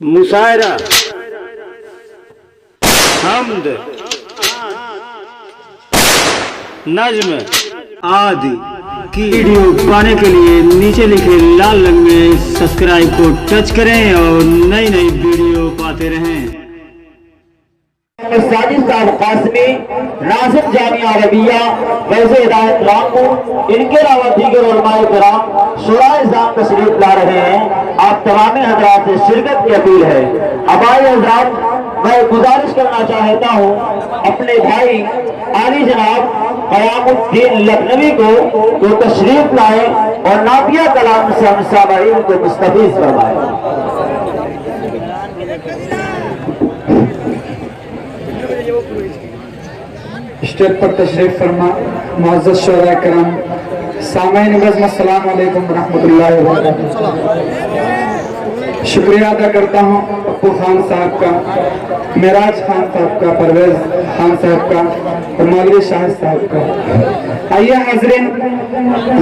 मुशायरा, हम्द, नज्म आदि की वीडियो पाने के लिए नीचे लिखे लाल रंग में सब्सक्राइब को टच करें और नई नई वीडियो पाते रहें। साजिद साहब कासमी, नासिर जामिया अरबिया, फैज़ हिदायत रामपुर, इनके अलावा दीगर उलमाए किराम शुराए इस्लाम तशरीफ ला रहे हैं। आप तमाम हजरात से शिरकत की अपील है। अब आए हजरात, मैं गुजारिश करना चाहता हूँ अपने भाई आली जनाब क़यामुद्दीन लखनवी को तशरीफ लाए और नाफिया कलाम से हम सामईन को मुस्तफीज़ फरमाए। स्टेज पर तशरीफ फरमा मुअज़्ज़ज़ शुरा करम, सामईन नज़्म, अस्सलामु अलैकुम रहमतुल्लाहि व बरकातहू। शुक्रिया अदा करता हूँ अप्पू खान साहब का, मेराज खान साहब का, परवेज खान साहब का और मौलवी शाहिद साहब का। आइए हाज़रीन,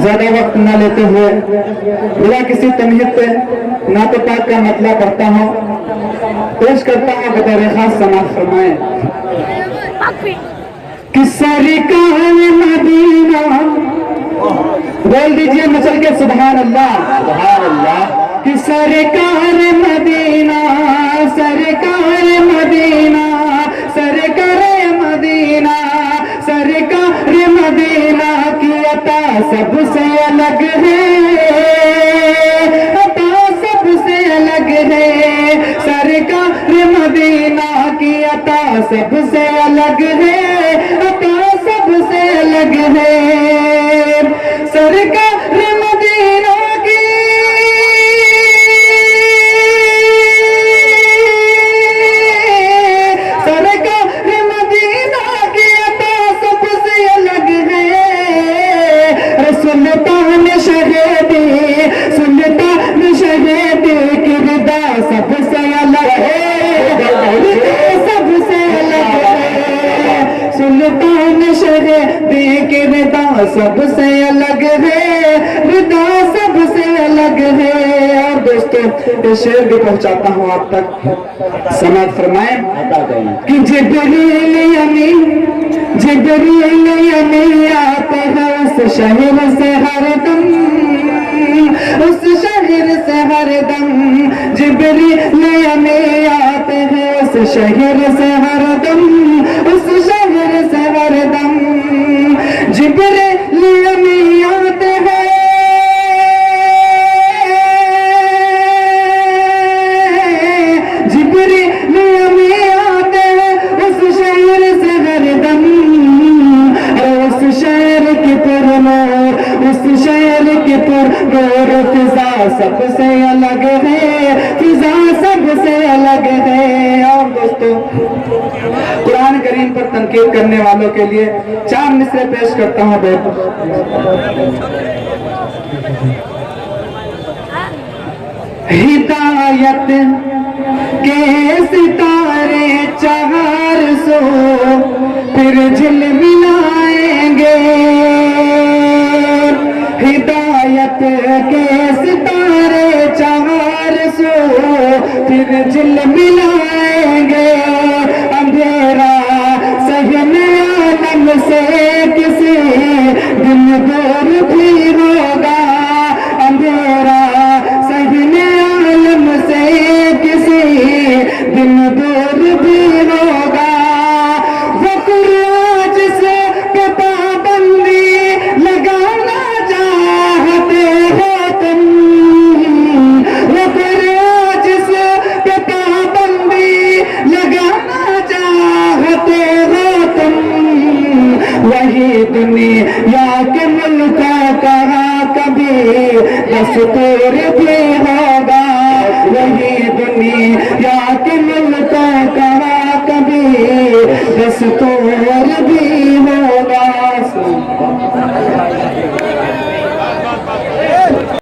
ज़्यादा वक्त न लेते हुए बिना किसी तमहीद पे नात पाक का मतला पढ़ता हूँ, पेश करता हूँ बतौर खास समाअत फरमाएं। कि सरकार मदीना, बोल दीजिए मचल के सुभान अल्लाह, सुभान अल्लाह। कि सरकार मदीना, सरकार मदीना, सरकार मदीना, सरकार मदीना की अता सबसे अलग है, अता सबसे अलग है। सरकार मदीना की अता सबसे अलग है, अता सबसे अलग है। सरकार मदीना की सुल्तान शहीदी, सुल्तान शहीदी की रिदा सबसे अलग है, सबसे अलग है। सुल्तान शहीदी की रिदा सबसे अलग है, रिदा सबसे अलग है। और दोस्तों, ये शेर भी पहुंचाता हूँ आप तक, समाअत फरमाएं। कि जिब्रील अमीन, जिब्रील अमीन आते हैं उस शहर से हरदम, उस शहर से हरदम। जिब्रील अमीन आते हैं उस शहर से हरदम, उस शहर से हरदम। जिब्रील अमीन आते हैं, जिब्रील अमीन आते हैं उस शहर से हरदम। उस शहर की पुरनूर, उस शहर की पुरनूर फिजा सबसे अलग है, फिजा सबसे अलग है। और दोस्तों, कुरान करीम पर तनकीद करने वालों के लिए 4 मिसरे पेश करता हूँ। हिदायत के सितारे 400 फिर झिलमिलाएंगे, हिदायत के सितारे 400 फिर झिलमिलाएंगे। अंधेरा सहने आलम से किसी दिन दूर भी होगा, अंधेरा सहने आलम से किसी दिन दूर भी होगा। वो कुरान जिसे पे पाबंदी लगाना चाहते हो तुम, वो कुरान जिसे पे पाबंदी लगाना चाहते हो तुम, वही दुनिया के मुल्कों का कभी दस्तूर भी होगा, वही दुनिया के मुल्कों का कभी दस्तूर भी होगा।